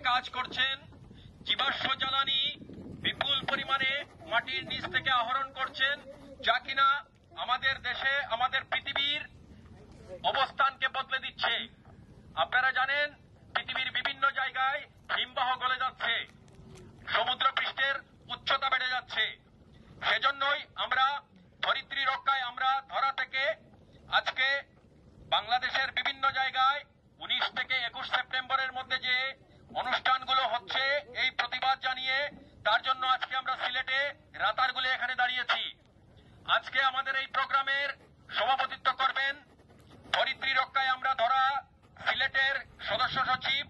কাজ করছেন, জীবাশ্ম জ্বালানি বিপুল পরিমাণে মাটির নিচ থেকে আহরণ করছেন, যা কিনা আমাদের দেশে, আমাদের পৃথিবীর অবস্থানকে বদলে দিচ্ছে। আপনারা জানেন পৃথিবীর বিভিন্ন জায়গায় হিমবাহ গলে যাচ্ছে, সমুদ্রপৃষ্ঠের উচ্চতা বেড়ে যাচ্ছে। সেজন্যই আমরা ধরিত্রী রক্ষায় আমরা ধরা থেকে আজকে বাংলাদেশের বিভিন্ন জায়গায় 19 থেকে 21 সেপ্টেম্বরের মধ্যে যে অনুষ্ঠানগুলো হচ্ছে এই প্রতিবাদ জানিয়ে, তার জন্য আজকে আমরা সিলেটে রাতারগুলে এখানে দাঁড়িয়েছি। আজকে আমাদের এই প্রোগ্রামের সভাপতিত্ব করবেন ধরিত্রী রক্ষায় আমরা ধরা সিলেটের সদস্য সচিব